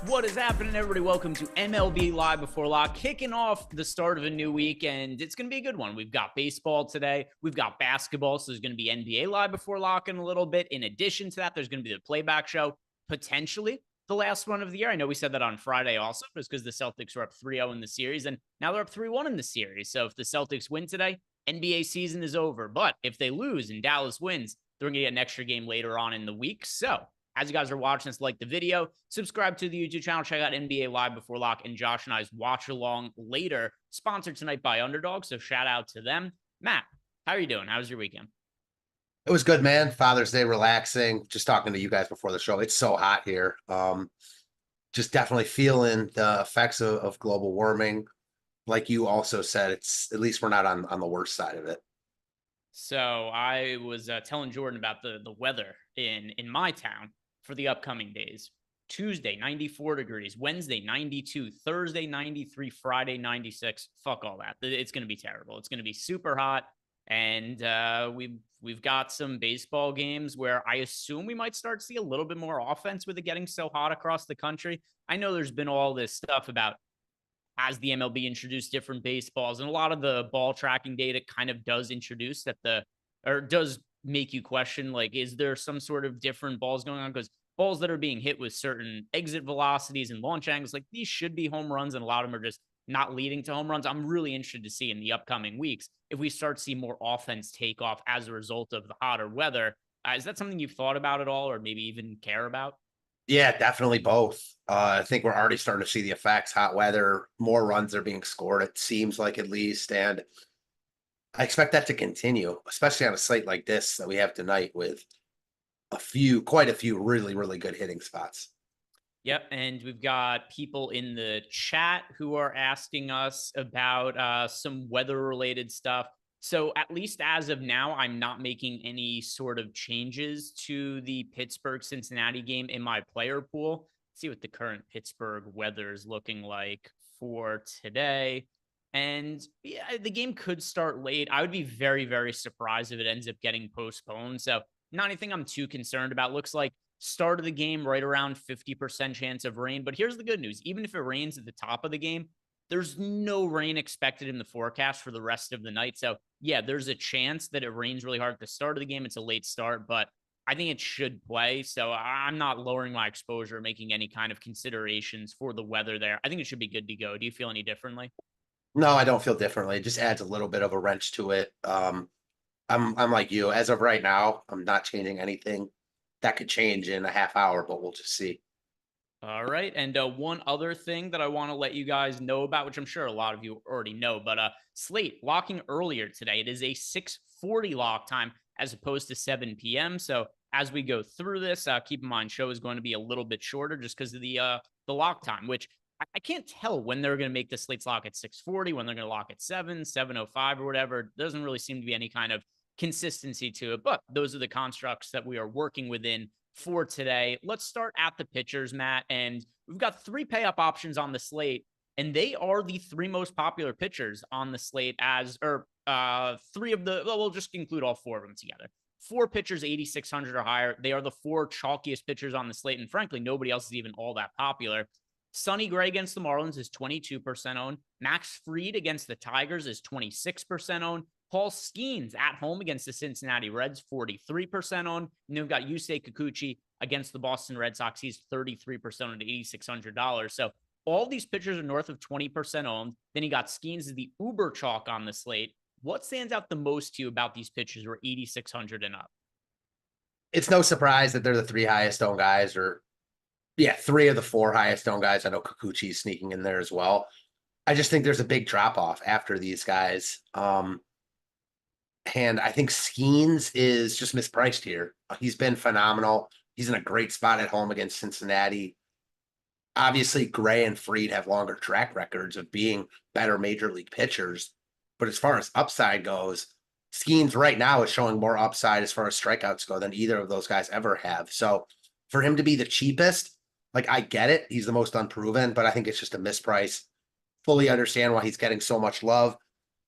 What is happening, everybody? Welcome to MLB Live Before Lock, kicking off the start of a new week, and it's going to be a good one. We've got baseball today. We've got basketball, so there's going to be NBA Live Before Lock in a little bit. In addition to that, there's going to be the playback show, potentially the last one of the year. I know we said that on Friday also, but it's because the Celtics were up 3-0 in the series, and now they're up 3-1 in the series. So if the Celtics win today, NBA season is over. But if they lose and Dallas wins, they're going to get an extra game later on in the week. So as you guys are watching this, like the video, subscribe to the YouTube channel, check out NBA Live Before Lock, and Josh and I's watch along later, sponsored tonight by Underdog, so shout out to them. Matt, how are you doing? How was your weekend? It was good, man. Father's Day, relaxing. Just talking to you guys before the show. It's so hot here. Just definitely feeling the effects of global warming. Like you also said, it's at least we're not on the worst side of it. So I was telling Jordan about the weather in my town for the upcoming days. Tuesday, 94 degrees. Wednesday, 92. Thursday, 93. Friday, 96. Fuck all that. It's going to be terrible. It's going to be super hot. And we've got some baseball games where I assume we might start to see a little bit more offense with it getting so hot across the country. I know there's been all this stuff about as the MLB introduced different baseballs, and a lot of the ball tracking data kind of does introduce that does make you question, like, is there some sort of different balls going on? Because balls that are being hit with certain exit velocities and launch angles, like these should be home runs, and a lot of them are just not leading to home runs. I'm really interested to see in the upcoming weeks if we start to see more offense take off as a result of the hotter weather. Is that something you've thought about at all, or maybe even care about? Yeah, definitely both. I think we're already starting to see the effects. Hot weather, more runs are being scored, it seems like, at least. And I expect that to continue, especially on a slate like this that we have tonight with quite a few really, really good hitting spots. Yep, and we've got people in the chat who are asking us about some weather-related stuff. So at least as of now, I'm not making any sort of changes to the Pittsburgh-Cincinnati game in my player pool. Let's see what the current Pittsburgh weather is looking like for today. And yeah, the game could start late. I would be very, very surprised if it ends up getting postponed. So not anything I'm too concerned about. Looks like start of the game right around 50% chance of rain. But here's the good news. Even if it rains at the top of the game, there's no rain expected in the forecast for the rest of the night. So yeah, there's a chance that it rains really hard at the start of the game. It's a late start, but I think it should play. So I'm not lowering my exposure, making any kind of considerations for the weather there. I think it should be good to go. Do you feel any differently? No, I don't feel differently. It just adds a little bit of a wrench to it. I'm like you. As of right now, I'm not changing anything. That could change in a half hour, but we'll just see. All right. And one other thing that I want to let you guys know about, which I'm sure a lot of you already know, but slate locking earlier today. It is a 6:40 lock time as opposed to 7 p.m. So as we go through this, keep in mind, show is going to be a little bit shorter just because of the lock time, which I can't tell when they're going to make the slates lock at 6:40, when they're going to lock at 7:05 or whatever. There doesn't really seem to be any kind of consistency to it, but those are the constructs that we are working within for today. Let's start at the pitchers, Matt, and we've got three pay up options on the slate, and they are the three most popular pitchers on the slate three of the, well, we'll just include all four of them together. Four pitchers, 8,600 or higher. They are the four chalkiest pitchers on the slate, and frankly, nobody else is even all that popular. Sonny Gray against the Marlins is 22% owned. Max Fried against the Tigers is 26% owned. Paul Skeens at home against the Cincinnati Reds, 43% owned. And then we've got Yusei Kikuchi against the Boston Red Sox. He's 33% owned at $8,600. So all these pitchers are north of 20% owned. Then you got Skeens as the uber chalk on the slate. What stands out the most to you about these pitchers who are 8,600 and up? It's no surprise that they're the three highest owned guys, or yeah, three of the four highest owned guys. I know Kikuchi's sneaking in there as well. I just think there's a big drop off after these guys. And I think Skeens is just mispriced here. He's been phenomenal. He's in a great spot at home against Cincinnati. Obviously, Gray and Fried have longer track records of being better major league pitchers. But as far as upside goes, Skeens right now is showing more upside as far as strikeouts go than either of those guys ever have. So for him to be the cheapest, like, I get it. He's the most unproven, but I think it's just a misprice. Fully understand why he's getting so much love.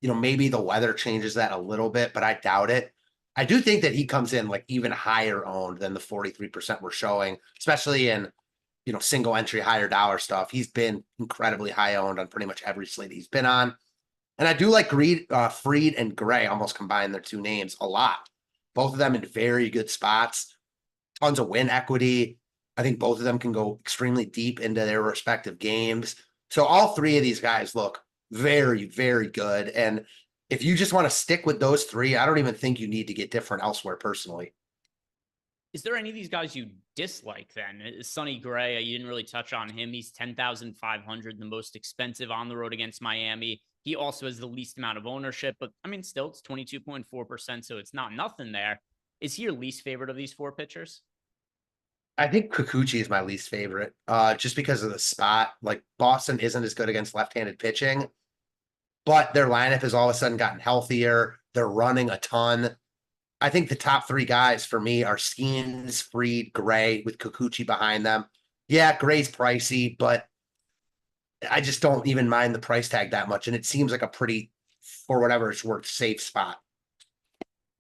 Maybe the weather changes that a little bit, but I doubt it. I do think that he comes in like even higher owned than the 43% we're showing, especially in single entry, higher dollar stuff. He's been incredibly high owned on pretty much every slate he's been on. And I do like Fried and Gray, almost combine their two names a lot. Both of them in very good spots, tons of win equity. I think both of them can go extremely deep into their respective games. So all three of these guys look very, very good. And if you just want to stick with those three, I don't even think you need to get different elsewhere personally. Is there any of these guys you dislike then? Sonny Gray, you didn't really touch on him. He's 10,500, the most expensive on the road against Miami. He also has the least amount of ownership, but I mean, still, it's 22.4%, so it's not nothing there. Is he your least favorite of these four pitchers? I think Kikuchi is my least favorite, just because of the spot. Like Boston isn't as good against left-handed pitching, but their lineup has all of a sudden gotten healthier. They're running a ton. I think the top three guys for me are Skeens, Fried, Gray, with Kikuchi behind them. Yeah, Gray's pricey, but I just don't even mind the price tag that much. And it seems like a pretty, for whatever it's worth, safe spot.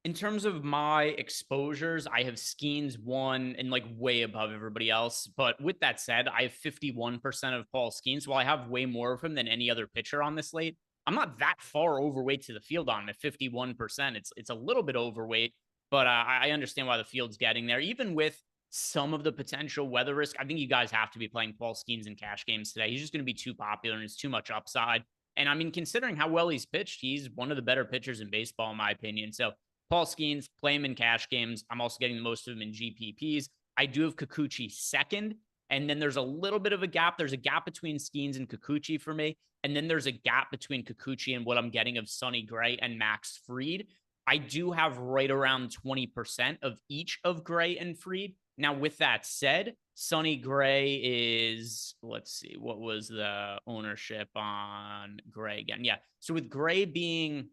In terms of my exposures, I have Skeens one and like way above everybody else. But with that said, I have 51% of Paul Skeens. While I have way more of him than any other pitcher on this slate, I'm not that far overweight to the field on him at 51%. It's a little bit overweight, but I understand why the field's getting there. Even with some of the potential weather risk, I think you guys have to be playing Paul Skeens in cash games today. He's just going to be too popular and it's too much upside. And I mean, considering how well he's pitched, he's one of the better pitchers in baseball, in my opinion. So Paul Skeens, play him in cash games. I'm also getting the most of him in GPPs. I do have Kikuchi second. And then there's a little bit of a gap. There's a gap between Skeens and Kikuchi for me. And then there's a gap between Kikuchi and what I'm getting of Sonny Gray and Max Fried. I do have right around 20% of each of Gray and Fried. Now, with that said, Sonny Gray is, let's see, what was the ownership on Gray again? Yeah. So with Gray being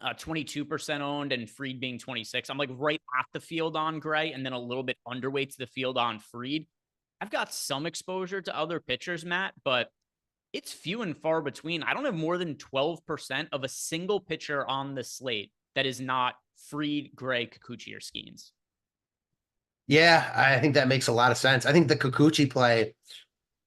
22% owned and Fried being 26, I'm like right at the field on Gray and then a little bit underweight to the field on Fried. I've got some exposure to other pitchers, Matt, but it's few and far between. I don't have more than 12% of a single pitcher on the slate that is not Fried, Gray, Kikuchi, or Skeens. Yeah, I think that makes a lot of sense. I think the Kikuchi play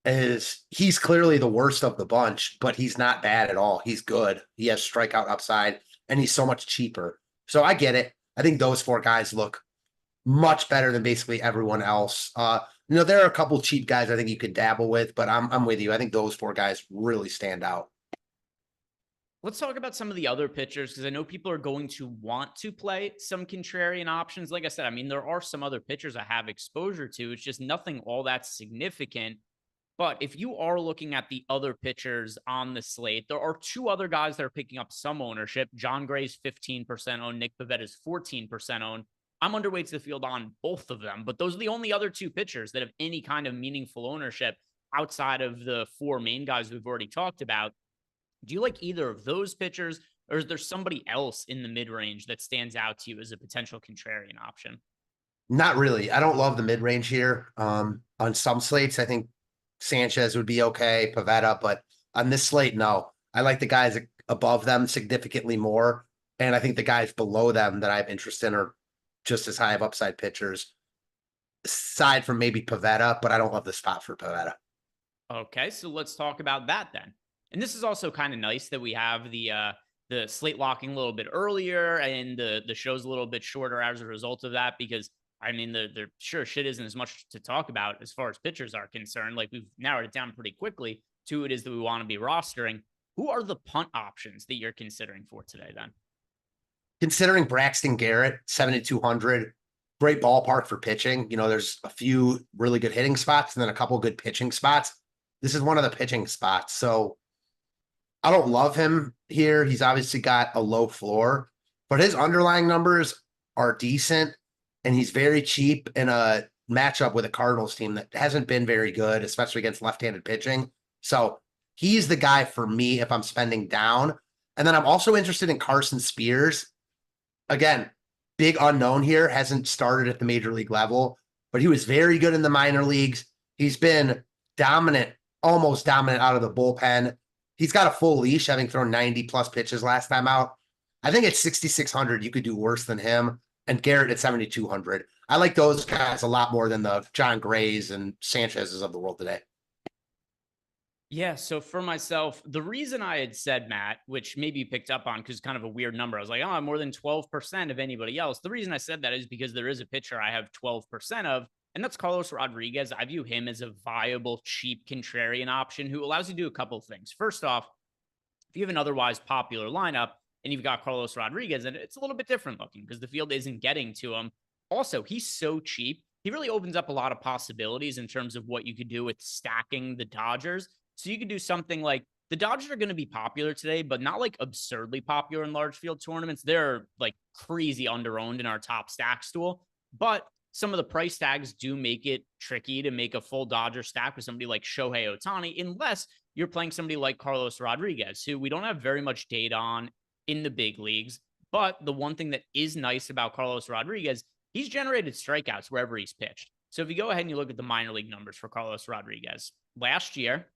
he's clearly the worst of the bunch, but he's not bad at all. He's good. He has strikeout upside, and he's so much cheaper. So I get it. I think those four guys look much better than basically everyone else. There are a couple cheap guys I think you could dabble with, but I'm with you. I think those four guys really stand out. Let's talk about some of the other pitchers because I know people are going to want to play some contrarian options. Like I said, I mean, there are some other pitchers I have exposure to. It's just nothing all that significant. But if you are looking at the other pitchers on the slate, there are two other guys that are picking up some ownership. John Gray's 15% owned. Nick Pavetta's 14% owned. I'm underweight to the field on both of them, but those are the only other two pitchers that have any kind of meaningful ownership outside of the four main guys we've already talked about. Do you like either of those pitchers, or is there somebody else in the mid-range that stands out to you as a potential contrarian option? Not really. I don't love the mid-range here. On some slates, I think Sanchez would be okay, Pavetta, but on this slate, no. I like the guys above them significantly more, and I think the guys below them that I have interest in are just as high of upside pitchers, aside from maybe Pavetta, but I don't love the spot for Pavetta. Okay, so let's talk about that then. And this is also kind of nice that we have the slate locking a little bit earlier and the show's a little bit shorter as a result of that, because I mean, the sure shit isn't as much to talk about as far as pitchers are concerned. Like, we've narrowed it down pretty quickly to who it is that we want to be rostering. Who are the punt options that you're considering for today then? Considering Braxton Garrett, 7,200, great ballpark for pitching. There's a few really good hitting spots and then a couple good pitching spots. This is one of the pitching spots. So I don't love him here. He's obviously got a low floor, but his underlying numbers are decent, and he's very cheap in a matchup with a Cardinals team that hasn't been very good, especially against left-handed pitching. So he's the guy for me if I'm spending down. And then I'm also interested in Carson Spears. Again, big unknown here, hasn't started at the major league level, but he was very good in the minor leagues. He's been dominant, almost dominant out of the bullpen. He's got a full leash, having thrown 90 plus pitches last time out. I think at 6,600, you could do worse than him. and Garrett at 7,200. I like those guys a lot more than the John Grays and Sanchez's of the world today. Yeah, so for myself, the reason I had said Matt, which maybe you picked up on because kind of a weird number, I was like, oh, I'm more than 12% of anybody else. The reason I said that is because there is a pitcher I have 12% of, and that's Carlos Rodriguez. I view him as a viable, cheap contrarian option who allows you to do a couple of things. First off, if you have an otherwise popular lineup and you've got Carlos Rodriguez, and it's a little bit different looking because the field isn't getting to him. Also, he's so cheap. He really opens up a lot of possibilities in terms of what you could do with stacking the Dodgers. So you could do something like the Dodgers are going to be popular today, but not like absurdly popular in large field tournaments. They're like crazy underowned in our top stack stool, but some of the price tags do make it tricky to make a full Dodger stack with somebody like Shohei Ohtani, unless you're playing somebody like Carlos Rodriguez, who we don't have very much data on in the big leagues. But the one thing that is nice about Carlos Rodriguez, he's generated strikeouts wherever he's pitched. So if you go ahead and you look at the minor league numbers for Carlos Rodriguez, last year,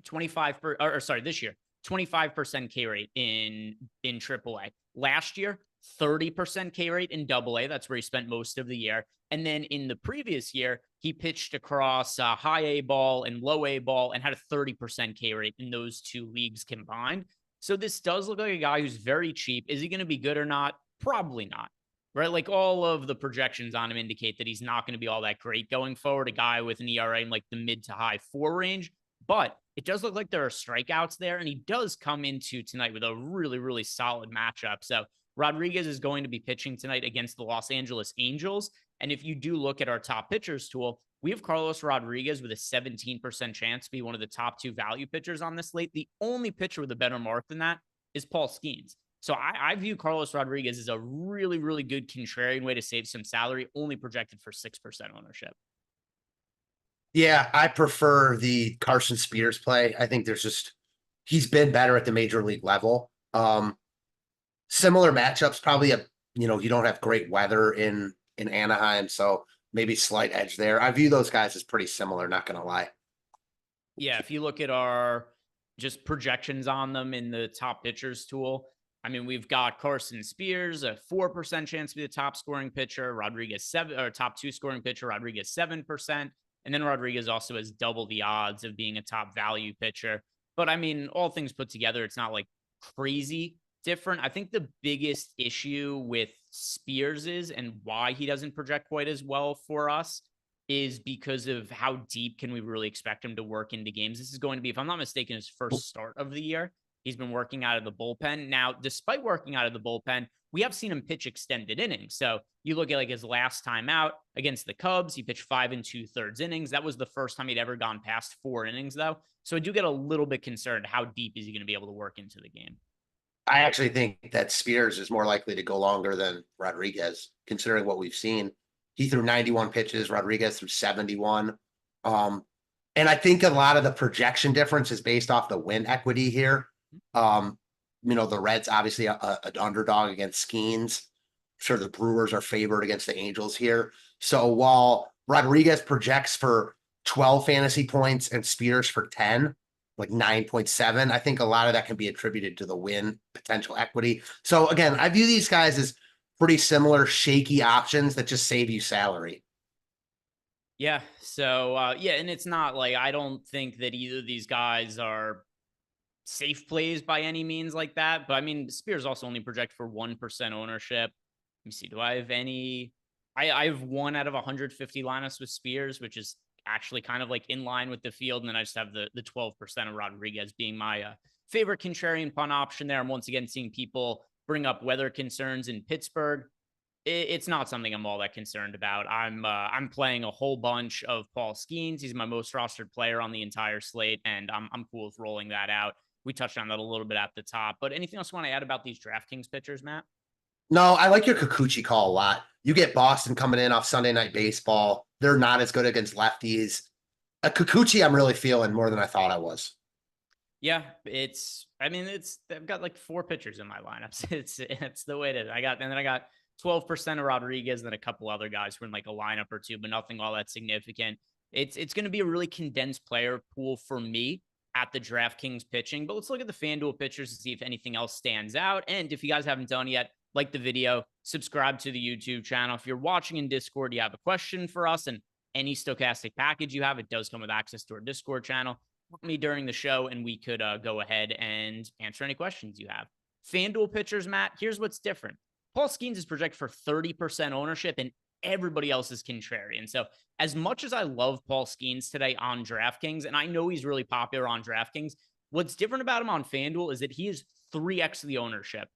this year, 25% K rate in AAA. Last year, 30% K rate in AA. That's where he spent most of the year. And then in the previous year, he pitched across high A ball and low A ball and had a 30% K rate in those two leagues combined. So this does look like a guy who's very cheap. Is he going to be good or not? Probably not. Right? Like all of the projections on him indicate that he's not going to be all that great going forward. A guy with an ERA in like the mid to high 4 range. But it does look like there are strikeouts there, and he does come into tonight with a really, really solid matchup. So Rodriguez is going to be pitching tonight against the Los Angeles Angels. And if you do look at our top pitchers tool, we have Carlos Rodriguez with a 17% chance to be one of the top 2 value pitchers on this slate. The only pitcher with a better mark than that is Paul Skeens. So I view Carlos Rodriguez as a really, really good contrarian way to save some salary, only projected for 6% ownership. Yeah, I prefer the Carson Spears play. I think he's been better at the major league level. Similar matchups, probably you don't have great weather in Anaheim, so maybe slight edge there. I view those guys as pretty similar, not going to lie. Yeah, if you look at our just projections on them in the top pitchers tool, I mean, we've got Carson Spears, a 4% chance to be the top scoring pitcher, Rodriguez top 2 scoring pitcher, Rodriguez 7%. And then Rodriguez also has double the odds of being a top value pitcher. But I mean, all things put together, it's not like crazy different. I think the biggest issue with Spears is, and why he doesn't project quite as well for us, is because of how deep can we really expect him to work into games. This is going to be, if I'm not mistaken, his first start of the year. He's been working out of the bullpen. Now, despite working out of the bullpen, we have seen him pitch extended innings. So you look at like his last time out against the Cubs, he pitched 5 2/3 innings. That was the first time he'd ever gone past 4 innings, though. So I do get a little bit concerned. How deep is he going to be able to work into the game? I actually think that Spears is more likely to go longer than Rodriguez, considering what we've seen. He threw 91 pitches, Rodriguez threw 71. And I think a lot of the projection difference is based off the win equity here. The Reds obviously an underdog against Skeens. Sure, the Brewers are favored against the Angels here. So while Rodriguez projects for 12 fantasy points and Spears for 10, like 9.7, I think a lot of that can be attributed to the win potential equity. So again, I view these guys as pretty similar shaky options that just save you salary. Yeah. So, and it's not like, I don't think that either of these guys are safe plays by any means like that. But I mean, Spears also only project for 1% ownership. Let me see. Do I have any? I have 1 out of 150 lineups with Spears, which is actually kind of like in line with the field. And then I just have the 12% of Rodriguez being my favorite contrarian punt option there. I'm once again seeing people bring up weather concerns in Pittsburgh. It's not something I'm all that concerned about. I'm playing a whole bunch of Paul Skeens. He's my most rostered player on the entire slate, and I'm cool with rolling that out. We touched on that a little bit at the top, but anything else you want to add about these DraftKings pitchers, Matt? No, I like your Kikuchi call a lot. You get Boston coming in off Sunday Night Baseball. They're not as good against lefties. A Kikuchi, I'm really feeling more than I thought I was. Yeah, I've got like 4 pitchers in my lineups. It's the way it is. I got 12% of Rodriguez, and then a couple other guys who are in like a lineup or two, but nothing all that significant. It's going to be a really condensed player pool for me at the DraftKings pitching, but let's look at the FanDuel pitchers to see if anything else stands out. And if you guys haven't done yet, like the video, subscribe to the YouTube channel. If you're watching in Discord, you have a question for us, and any stochastic package you have, it does come with access to our Discord channel. Book me during the show, and we could go ahead and answer any questions you have. FanDuel pitchers, Matt, here's what's different. Paul Skeens is projected for 30% ownership, and everybody else is contrarian. So as much as I love Paul Skeens today on DraftKings, and I know he's really popular on DraftKings, what's different about him on FanDuel is that he is 3x the ownership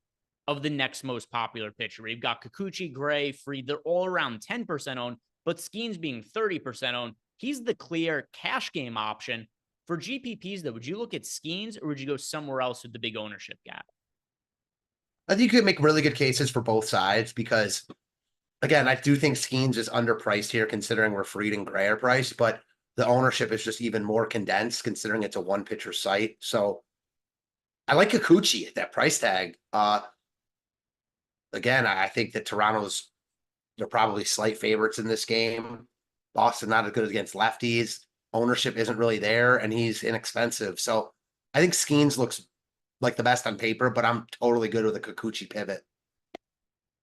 of the next most popular pitcher. We've got Kikuchi, Gray, Fried. They're all around 10% owned, but Skeens being 30% owned, he's the clear cash game option. For GPPs, though, would you look at Skeens or would you go somewhere else with the big ownership gap? I think you could make really good cases for both sides because, again, I do think Skeens is underpriced here considering where Fried and Gray are priced, but the ownership is just even more condensed considering it's a one pitcher site. So I like Kikuchi at that price tag. Again, I think that they're probably slight favorites in this game. Boston not as good against lefties. Ownership isn't really there, and he's inexpensive. So I think Skeens looks like the best on paper, but I'm totally good with a Kikuchi pivot.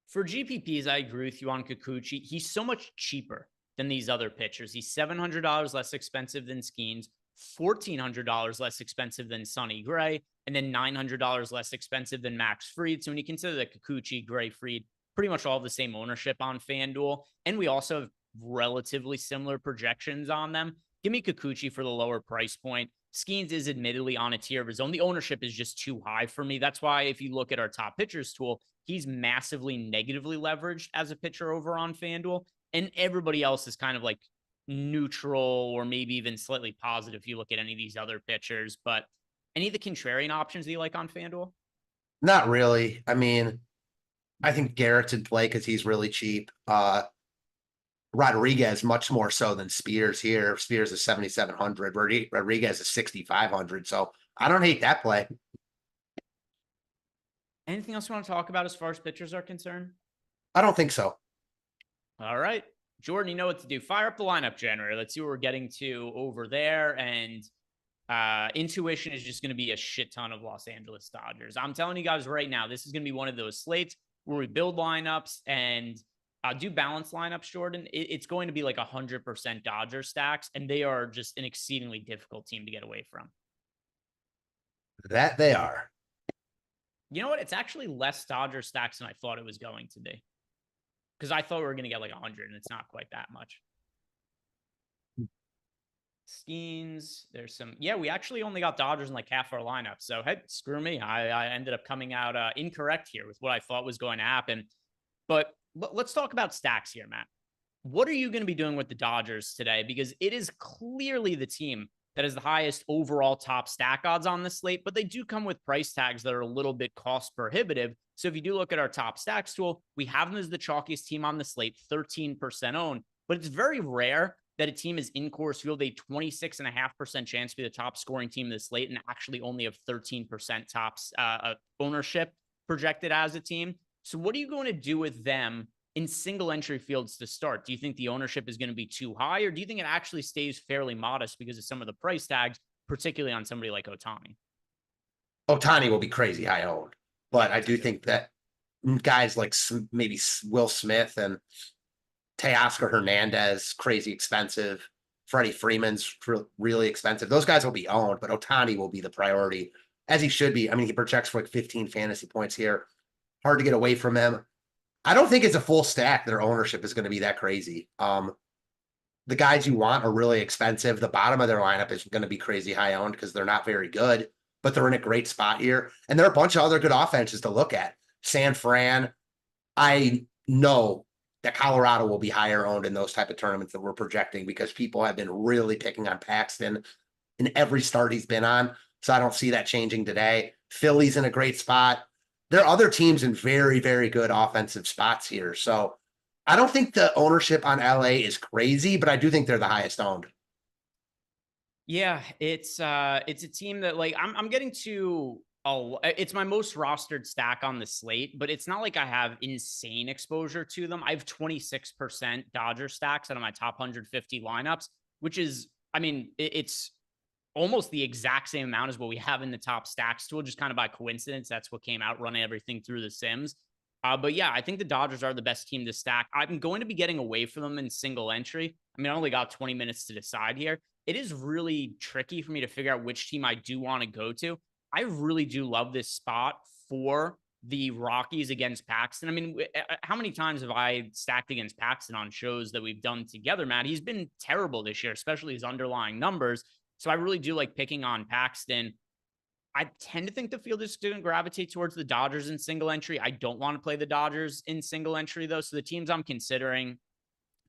For GPPs, I agree with you on Kikuchi. He's so much cheaper than these other pitchers. He's $700 less expensive than Skeens, $1,400 less expensive than Sonny Gray, and then $900 less expensive than Max Fried. So when you consider that Kikuchi, Gray, Fried, pretty much all the same ownership on FanDuel, and we also have relatively similar projections on them, give me Kikuchi for the lower price point. Skeens is admittedly on a tier of his own. The ownership is just too high for me. That's why if you look at our top pitchers tool, he's massively negatively leveraged as a pitcher over on FanDuel. And everybody else is kind of like neutral or maybe even slightly positive if you look at any of these other pitchers. But any of the contrarian options that you like on FanDuel? Not really. I mean, I think Garrett's in play because he's really cheap. Rodriguez much more so than Spears here. Spears is 7,700. Rodriguez is 6,500. So I don't hate that play. Anything else you want to talk about as far as pitchers are concerned? I don't think so. All right. Jordan, you know what to do. Fire up the lineup generator. Let's see what we're getting to over there. And intuition is just going to be a shit ton of Los Angeles Dodgers. I'm telling you guys right now, this is going to be one of those slates where we build lineups and do balance lineups, Jordan. It's going to be like 100% Dodger stacks, and they are just an exceedingly difficult team to get away from. That they are. You know what? It's actually less Dodger stacks than I thought it was going to be. Because I thought we were going to get like 100, and it's not quite that much. Skeens, there's some. Yeah, we actually only got Dodgers in like half our lineup. So, hey, screw me. I ended up coming out incorrect here with what I thought was going to happen. But let's talk about stacks here, Matt. What are you going to be doing with the Dodgers today? Because it is clearly the team that has the highest overall top stack odds on the slate, but they do come with price tags that are a little bit cost prohibitive. So if you do look at our top stacks tool, we have them as the chalkiest team on the slate, 13% owned, but it's very rare that a team is in Coors Field, a 26.5% chance to be the top scoring team of the slate and actually only have 13% tops ownership projected as a team. So what are you going to do with them in single entry fields to start? Do you think the ownership is going to be too high, or do you think it actually stays fairly modest because of some of the price tags, particularly on somebody like Ohtani? Ohtani will be crazy high owned, but I do think that guys like maybe Will Smith and Teoscar Hernandez, crazy expensive. Freddie Freeman's really expensive. Those guys will be owned, but Ohtani will be the priority, as he should be. I mean, he projects for like 15 fantasy points here. Hard to get away from him. I don't think it's a full stack. Their ownership is going to be that crazy. The guys you want are really expensive. The bottom of their lineup is going to be crazy high owned because they're not very good, but they're in a great spot here. And there are a bunch of other good offenses to look at. San Fran, I know that Colorado will be higher owned in those type of tournaments that we're projecting because people have been really picking on Paxton in every start he's been on. So I don't see that changing today. Philly's in a great spot. There are other teams in very, very good offensive spots here. So I don't think the ownership on LA is crazy, but I do think they're the highest owned. Yeah, it's a team that like I'm getting to. Oh, it's my most rostered stack on the slate, but it's not like I have insane exposure to them. I have 26% Dodger stacks out of my top 150 lineups, which is, I mean, it's almost the exact same amount as what we have in the top stacks tool, just kind of by coincidence. That's what came out running everything through the Sims. But yeah, I think the Dodgers are the best team to stack. I'm going to be getting away from them in single entry. I mean, I only got 20 minutes to decide here. It is really tricky for me to figure out which team I do want to go to. I really do love this spot for the Rockies against Paxton. I mean, how many times have I stacked against Paxton on shows that we've done together, Matt? He's been terrible this year, especially his underlying numbers. So I really do like picking on Paxton. I tend to think the field is going to gravitate towards the Dodgers in single entry. I don't want to play the Dodgers in single entry, though. So the teams I'm considering,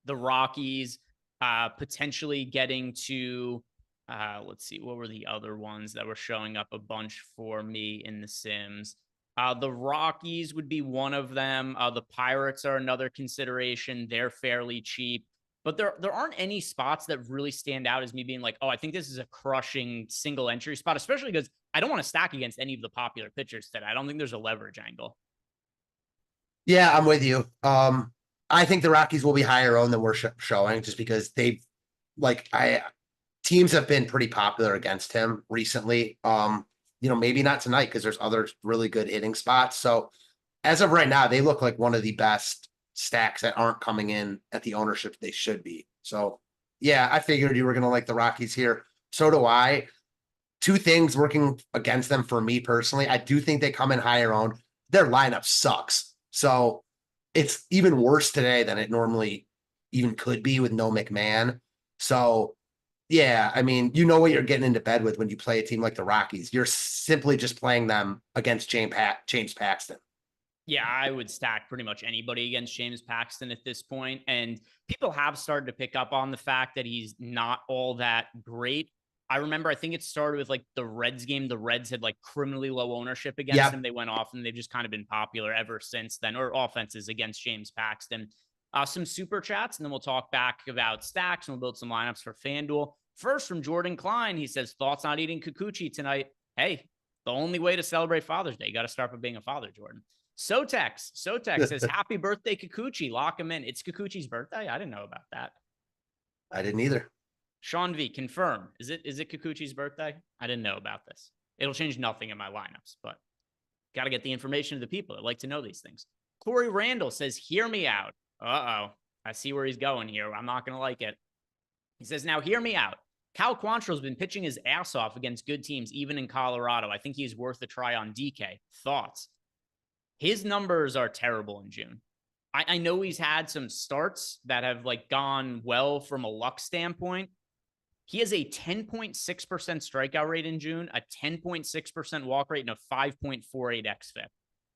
the Rockies, potentially getting to, let's see, what were the other ones that were showing up a bunch for me in the Sims? The Rockies would be one of them. The Pirates are another consideration. They're fairly cheap. But there aren't any spots that really stand out as me being like, oh, I think this is a crushing single entry spot, especially because I don't want to stack against any of the popular pitchers today. I don't think there's a leverage angle. Yeah, I'm with you. I think the Rockies will be higher owned than we're showing just because teams have been pretty popular against him recently. Maybe not tonight because there's other really good hitting spots. So as of right now, they look like one of the best stacks that aren't coming in at the ownership they should be. So yeah, I figured you were going to like the Rockies here. So do I. Two things working against them for me personally. I do think they come in higher owned. Their lineup sucks. So it's even worse today than it normally even could be with no McMahon. So yeah, I mean, you know what you're getting into bed with when you play a team like the Rockies. You're simply just playing them against James Paxton. Yeah, I would stack pretty much anybody against James Paxton at this point. And people have started to pick up on the fact that he's not all that great. I remember, I think it started with like the Reds game. The Reds had like criminally low ownership against him. They went off and they've just kind of been popular ever since then, or offenses against James Paxton. Some super chats, and then we'll talk back about stacks and we'll build some lineups for FanDuel. First from Jordan Klein, he says, thoughts on eating Kikuchi tonight? Hey, the only way to celebrate Father's Day. You got to start by being a father, Jordan. Sotex says, happy birthday, Kikuchi. Lock him in. It's Kikuchi's birthday? I didn't know about that. I didn't either. Sean V, confirm. Is it Kikuchi's birthday? I didn't know about this. It'll change nothing in my lineups, but got to get the information to the people that like to know these things. Corey Randall says, hear me out. Uh-oh. I see where he's going here. I'm not going to like it. He says, now hear me out. Cal Quantrill's been pitching his ass off against good teams, even in Colorado. I think he's worth a try on DK. Thoughts? His numbers are terrible in June. I know he's had some starts that have like gone well from a luck standpoint. He has a 10.6% strikeout rate in June, a 10.6% walk rate, and a 5.48 xFIP.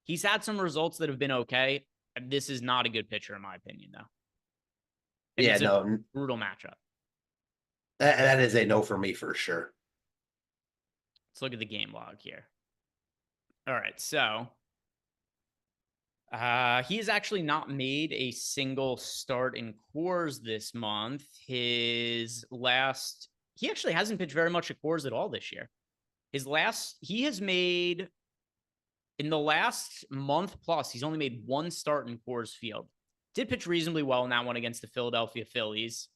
He's had some results that have been okay. This is not a good pitcher, in my opinion, though. It's a brutal matchup. That is a no for me for sure. Let's look at the game log here. All right, so he has actually not made a single start in Coors this month. He actually hasn't pitched very much at Coors at all this year. He has made, in the last month plus, he's only made one start in Coors Field. Did pitch reasonably well in that one against the Philadelphia Phillies.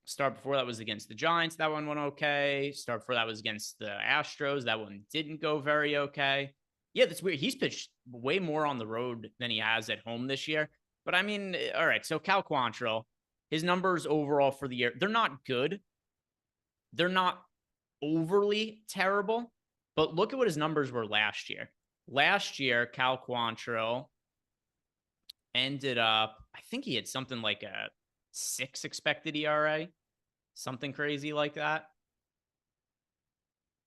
Start before that was against the Giants. That one went okay. Start before that was against the Astros. That one didn't go very okay. Yeah, that's weird. He's pitched way more on the road than he has at home this year. But I mean, all right. So Cal Quantrill, his numbers overall for the year, they're not good. They're not overly terrible. But look at what his numbers were last year. Last year, Cal Quantrill ended up, I think he had something like a 6 expected ERA, something crazy like that.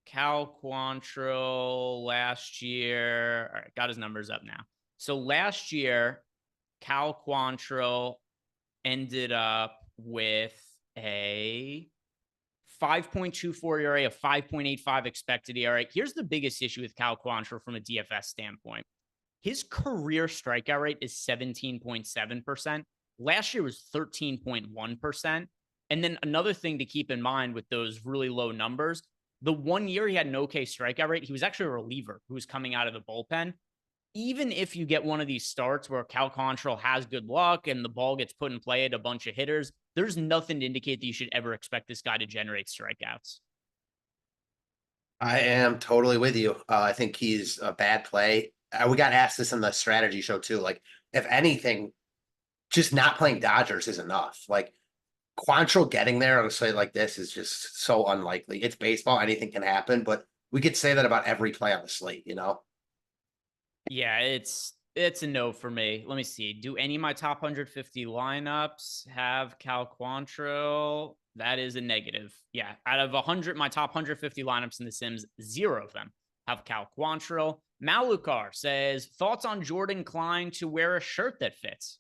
Cal Quantrill last year. All right, got his numbers up now. So last year, Cal Quantrill ended up with a 5.24 ERA, a 5.85 expected ERA. Here's the biggest issue with Cal Quantrill from a DFS standpoint. His career strikeout rate is 17.7%. Last year was 13.1%. And then another thing to keep in mind with those really low numbers, the 1 year he had an okay strikeout rate, he was actually a reliever who was coming out of the bullpen. Even if you get one of these starts where Cal Quantrill has good luck and the ball gets put in play at a bunch of hitters, there's nothing to indicate that you should ever expect this guy to generate strikeouts. I am totally with you. I think he's a bad play we got asked this in the strategy show too. Like, if anything, just not playing Dodgers is enough. Like, Quantrill getting there on a slate like this is just so unlikely. It's baseball, anything can happen, but we could say that about every play on the slate, you know? Yeah, it's a no for me. Let me see. Do any of my top 150 lineups have Cal Quantrill? That is a negative. Yeah, out of 100, my top 150 lineups in The Sims, 0 of them have Cal Quantrill. Malukar says, thoughts on Jordan Klein to wear a shirt that fits?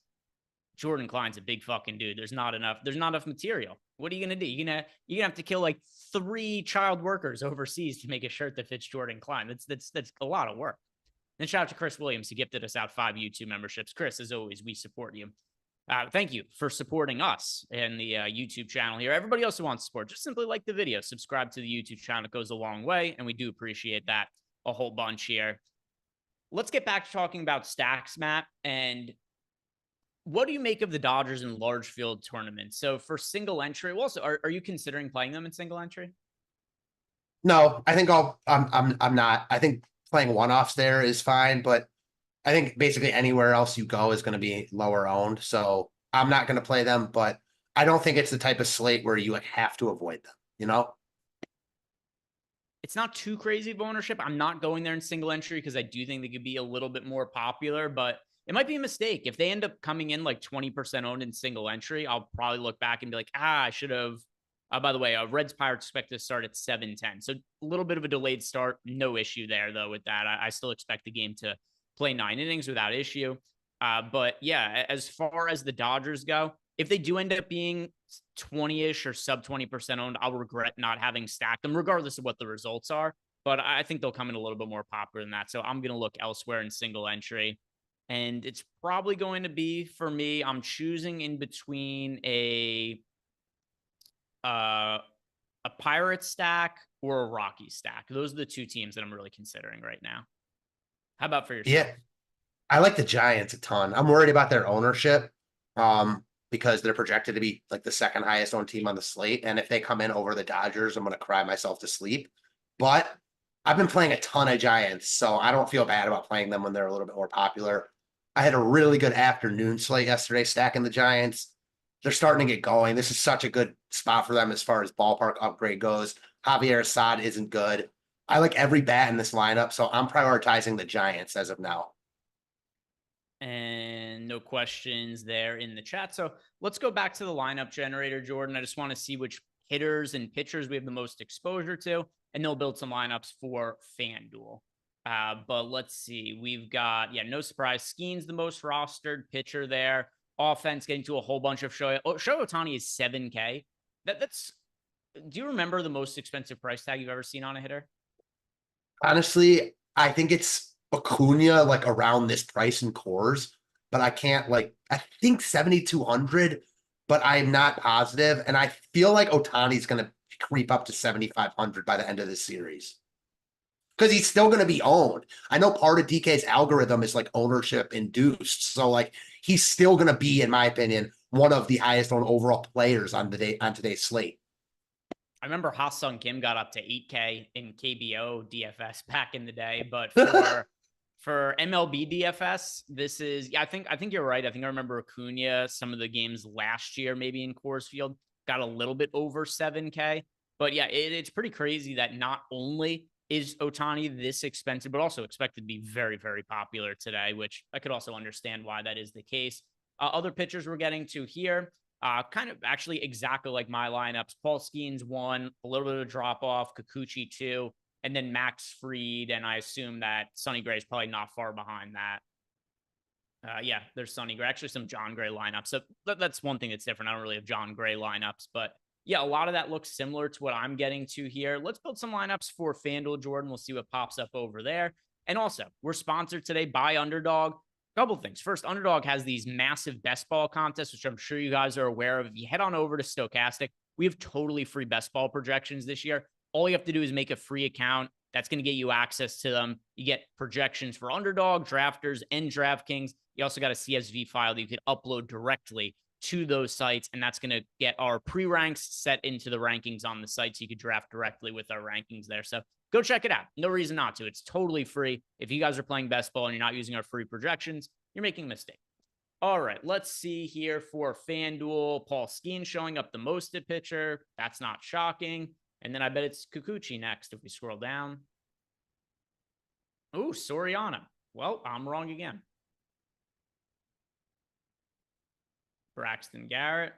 Jordan Klein's a big fucking dude. There's not enough material. What are you gonna do? You're gonna have to kill like 3 child workers overseas to make a shirt that fits Jordan Klein. That's a lot of work. And shout out to Chris Williams, who gifted us out 5 YouTube memberships. Chris, as always, we support you. Thank you for supporting us in the YouTube channel here. Everybody else who wants support, just simply like the video, subscribe to the YouTube channel. It goes a long way, and we do appreciate that a whole bunch here. Let's get back to talking about stacks, Matt. And what do you make of the Dodgers in large field tournaments? So for single entry, also, are you considering playing them in single entry? No, I think I'm not. I think playing one-offs there is fine, but I think basically anywhere else you go is going to be lower owned. So I'm not going to play them, but I don't think it's the type of slate where you like have to avoid them, you know? It's not too crazy of ownership. I'm not going there in single entry because I do think they could be a little bit more popular, but it might be a mistake. If they end up coming in like 20% owned in single entry, I'll probably look back and be like, I should have. By the way, Reds Pirates expect to start at 7:10. So a little bit of a delayed start. No issue there, though, with that. I still expect the game to play 9 innings without issue. But yeah, as far as the Dodgers go, if they do end up being 20-ish or sub 20% owned, I'll regret not having stacked them, regardless of what the results are. But I think they'll come in a little bit more popular than that. So I'm going to look elsewhere in single entry. And it's probably going to be, for me, I'm choosing in between uh, a Pirate stack or a Rocky stack. Those are the 2 teams that I'm really considering right now. How about for yourself? Yeah, I like the Giants a ton. I'm worried about their ownership because they're projected to be like the second highest owned team on the slate. And if they come in over the Dodgers, I'm going to cry myself to sleep. But I've been playing a ton of Giants, so I don't feel bad about playing them when they're a little bit more popular. I had a really good afternoon slate yesterday stacking the Giants. They're starting to get going. This is such a good spot for them as far as ballpark upgrade goes. Javier Assad isn't good. I like every bat in this lineup, so I'm prioritizing the Giants as of now. And no questions there in the chat. So let's go back to the lineup generator, Jordan. I just want to see which hitters and pitchers we have the most exposure to, and they'll build some lineups for FanDuel. But let's see. We've got, no surprise. Skeen's the most rostered pitcher there. Offense getting to a whole bunch of Shohei Ohtani is 7K. That's. Do you remember the most expensive price tag you've ever seen on a hitter? Honestly, I think it's Acuna like around this price in cores, but I can't I think 7,200, but I'm not positive. And I feel like Otani's going to creep up to 7,500 by the end of this series because he's still going to be owned. I know part of DK's algorithm is like ownership induced. So like he's still going to be, in my opinion, one of the highest owned overall players on today's slate. I remember Ha-Sung Kim got up to 8K in KBO DFS back in the day, but for MLB DFS, this is I think you're right. I think I remember Acuna some of the games last year, maybe in Coors Field, got a little bit over 7K. But yeah, it's pretty crazy that not only is Ohtani this expensive, but also expected to be very, very popular today, which I could also understand why that is the case. Other pitchers we're getting to here. Kind of actually exactly like my lineups. Paul Skeens 1, a little bit of a drop off, Kikuchi 2, and then Max Fried. And I assume that Sonny Gray is probably not far behind that. There's Sonny Gray. Actually, some John Gray lineups. So that's one thing that's different. I don't really have John Gray lineups, but yeah, a lot of that looks similar to what I'm getting to here. Let's build some lineups for FanDuel, Jordan. We'll see what pops up over there. And also, we're sponsored today by Underdog. Couple things. First, Underdog has these massive best ball contests, which I'm sure you guys are aware of. If you head on over to Stochastic, we have totally free best ball projections this year. All you have to do is make a free account. That's going to get you access to them. You get projections for Underdog, Drafters, and DraftKings. You also got a CSV file that you could upload directly to those sites, and that's going to get our pre-ranks set into the rankings on the site, so you could draft directly with our rankings there. So go check it out. No reason not to. It's totally free. If you guys are playing best ball and you're not using our free projections, you're making a mistake. All right, let's see here for FanDuel. Paul Skeens showing up the most at pitcher. That's not shocking. And then I bet it's Kikuchi next if we scroll down. Oh, Soriano. Well, I'm wrong again. Braxton Garrett.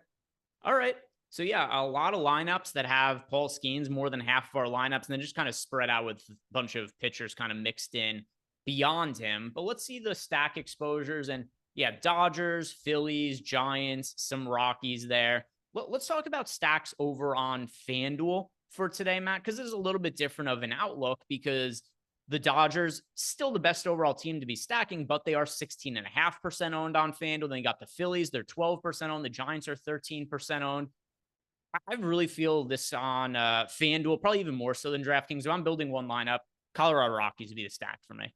All right. So yeah, a lot of lineups that have Paul Skeens, more than half of our lineups, and then just kind of spread out with a bunch of pitchers kind of mixed in beyond him. But let's see the stack exposures. And yeah, Dodgers, Phillies, Giants, some Rockies there. Let's talk about stacks over on FanDuel for today, Matt, because this is a little bit different of an outlook because the Dodgers, still the best overall team to be stacking, but they are 16.5% owned on FanDuel. Then you got the Phillies, they're 12% owned. The Giants are 13% owned. I really feel this on FanDuel, probably even more so than DraftKings. If I'm building one lineup, Colorado Rockies would be the stack for me.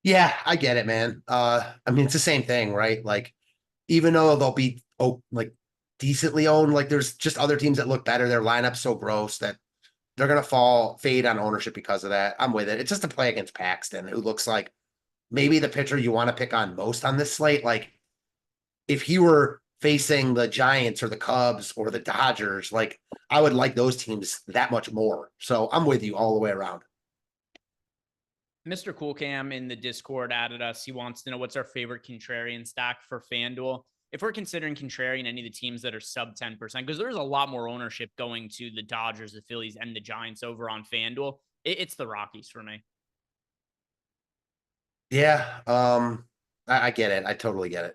Yeah, I get it, man. I mean, it's the same thing, right? Like, even though they'll be like decently owned, like there's just other teams that look better. Their lineup's so gross that they're gonna fade on ownership because of that. I'm with it. It's just a play against Paxton, who looks like maybe the pitcher you want to pick on most on this slate. Like, if he were facing the Giants or the Cubs or the Dodgers, like I would like those teams that much more. So I'm with you all the way around. Mr. Coolcam in the Discord added us. He wants to know what's our favorite contrarian stack for FanDuel. If we're considering contrarian any of the teams that are sub 10%, because there's a lot more ownership going to the Dodgers, the Phillies, and the Giants over on FanDuel, it's the Rockies for me. Yeah, I get it. I totally get it.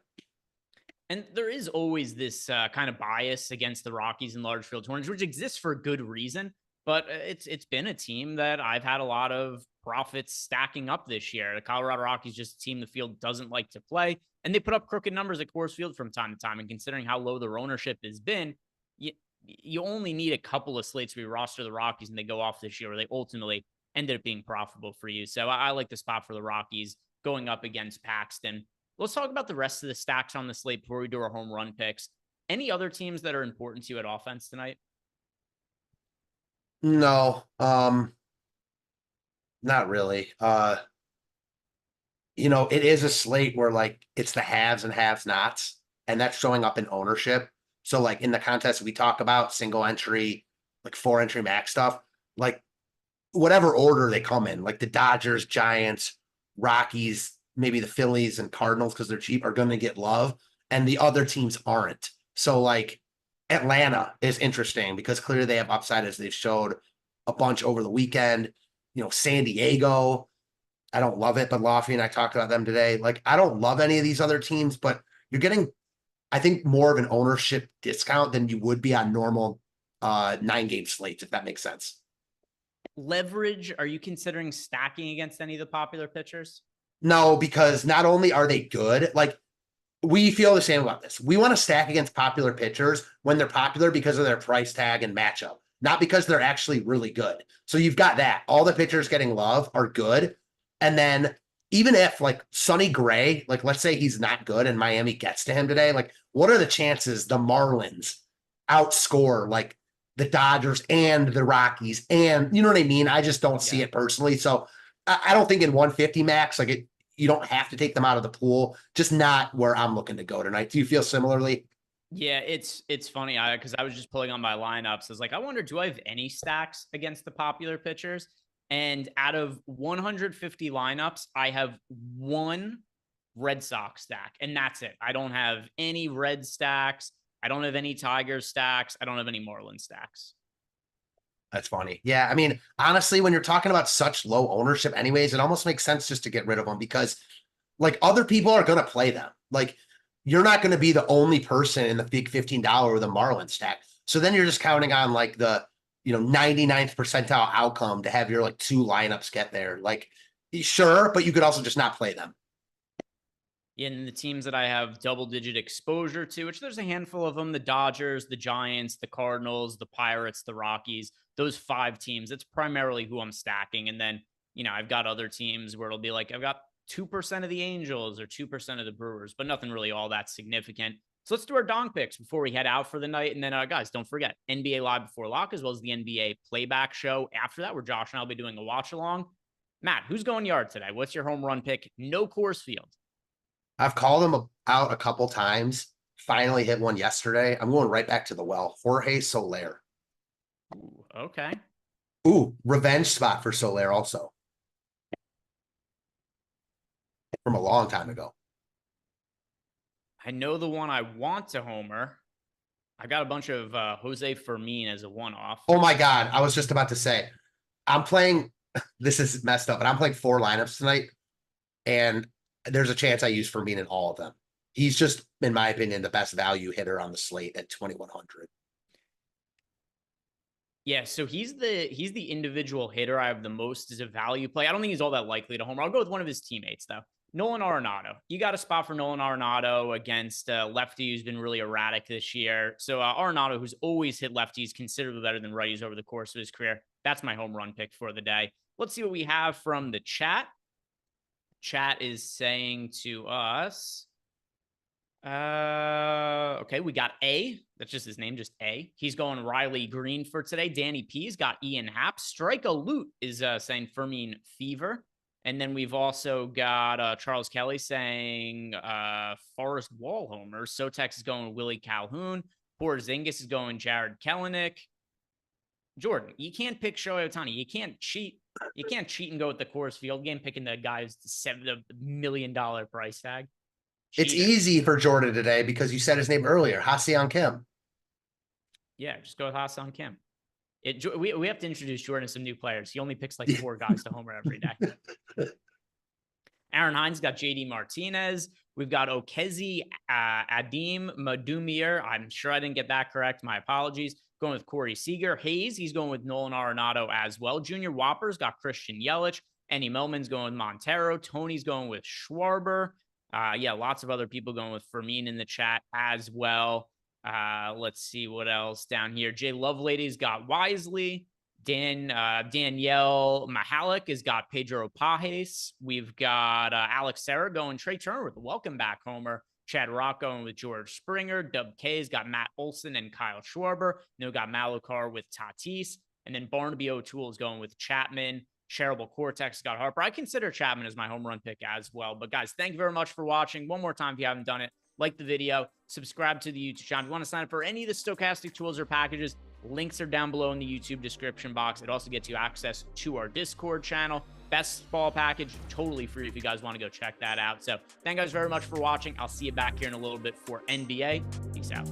And there is always this kind of bias against the Rockies in large field tournaments, which exists for good reason. But it's been a team that I've had a lot of profits stacking up this year. The Colorado Rockies just a team the field doesn't like to play, and they put up crooked numbers at Coors Field from time to time. And considering how low their ownership has been, you only need a couple of slates to be roster the Rockies, and they go off this year, where they ultimately ended up being profitable for you. So I like the spot for the Rockies going up against Paxton. Let's talk about the rest of the stacks on the slate before we do our home run picks. Any other teams that are important to you at offense tonight? No, not really. It is a slate where like it's the haves and haves nots, and that's showing up in ownership. So like in the contest we talk about single entry, like 4 entry max stuff, like whatever order they come in, like the Dodgers, Giants, Rockies, maybe the Phillies and Cardinals, because they're cheap, are going to get love, and the other teams aren't. So like Atlanta is interesting because clearly they have upside, as they've showed a bunch over the weekend. San Diego, I don't love it, but Laffy and I talked about them today. Like, I don't love any of these other teams, but you're getting, I think, more of an ownership discount than you would be on normal 9-game slates, if that makes sense. Leverage, are you considering stacking against any of the popular pitchers? No, because not only are they good, like we feel the same about this. We want to stack against popular pitchers when they're popular because of their price tag and matchup, not because they're actually really good. So you've got that. All the pitchers getting love are good. And then even if like Sonny Gray, like let's say he's not good and Miami gets to him today, like what are the chances the Marlins outscore like the Dodgers and the Rockies? And you know what I mean? I just don't see it personally. So I don't think in 150 max, like you don't have to take them out of the pool, just not where I'm looking to go tonight. Do you feel similarly? Yeah, it's funny because I was just pulling on my lineups. I was like, I wonder, do I have any stacks against the popular pitchers? And out of 150 lineups, I have one Red Sox stack, and that's it. I don't have any Red stacks. I don't have any Tigers stacks. I don't have any Marlin stacks. That's funny. Yeah. I mean, honestly, when you're talking about such low ownership anyways, it almost makes sense just to get rid of them because like other people are going to play them. Like you're not going to be the only person in the big $15 with a Marlin stack. So then you're just counting on like the, 99th percentile outcome to have your like 2 lineups get there. Like sure, but you could also just not play them. In the teams that I have double-digit exposure to, which there's a handful of them, the Dodgers, the Giants, the Cardinals, the Pirates, the Rockies, those 5 teams, it's primarily who I'm stacking. And then, I've got other teams where it'll be like, I've got 2% of the Angels or 2% of the Brewers, but nothing really all that significant. So let's do our dong picks before we head out for the night. And then, guys, don't forget NBA Live Before Lock, as well as the NBA Playback Show after that, where Josh and I will be doing a watch along. Matt, who's going yard today? What's your home run pick? No Coors Field. I've called him out a couple times. Finally hit one yesterday. I'm going right back to the well. Jorge Soler. Ooh, okay. Ooh, revenge spot for Soler also. From a long time ago. I know the one I want to homer. I got a bunch of Jose Fermin as a one-off. Oh my God. I was just about to say, I'm playing, this is messed up, but I'm playing 4 lineups tonight. And there's a chance I use Fermin in all of them. He's just, in my opinion, the best value hitter on the slate at 2,100. Yeah, so he's the individual hitter I have the most as a value play. I don't think he's all that likely to homer. I'll go with one of his teammates, though. Nolan Arenado. You got a spot for Nolan Arenado against lefty who's been really erratic this year. So Arenado, who's always hit lefties considerably better than righties over the course of his career. That's my home run pick for the day. Let's see what we have from the chat. Chat is saying to us, okay, we got A. That's just his name, just A. He's going Riley Green for today. Danny P's got Ian Happ. Strike a Loot is saying Fermin Fever. And then we've also got Charles Kelly saying Forrest Wall homers. Sotex is going Willie Calhoun. Porzingis is going Jared Kelenic. Jordan, you can't pick Shohei Ohtani. You can't cheat. You can't cheat and go with the Coors Field game, picking the guy's $7 million price tag. Cheater. It's easy for Jordan today because you said his name earlier, Ha-Seong Kim. Yeah, just go with Ha-Seong Kim. We have to introduce Jordan to some new players. He only picks like 4 guys to homer every day. Aaron Hines got JD Martinez. We've got Okezi Adim Madumir. I'm sure I didn't get that correct. My apologies. Going with Corey Seager. Hayes, he's going with Nolan Arenado as well. Junior Whoppers got Christian Yelich. Eddie Melman's going with Montero. Tony's going with Schwarber. Yeah, lots of other people going with Fermin in the chat as well. Let's see what else down here. Jay Lovelady's got Wisely. Danielle Mahalik has got Pedro Pajes. We've got Alex Serra going Trey Turner with a welcome back homer. Chad Rock going with George Springer. Dub K's got Matt Olson and Kyle Schwarber. No, got Malukar with Tatis. And then Barnaby O'Toole is going with Chapman. Shareable Cortex got Harper. I consider Chapman as my home run pick as well. But guys, thank you very much for watching. One more time if you haven't done it, like the video, subscribe to the YouTube channel. If you want to sign up for any of the stochastic tools or packages, links are down below in the YouTube description box. It also gets you access to our Discord channel. Best ball package, totally free if you guys want to go check that out. So thank you guys very much for watching. I'll see you back here in a little bit for NBA. Peace out.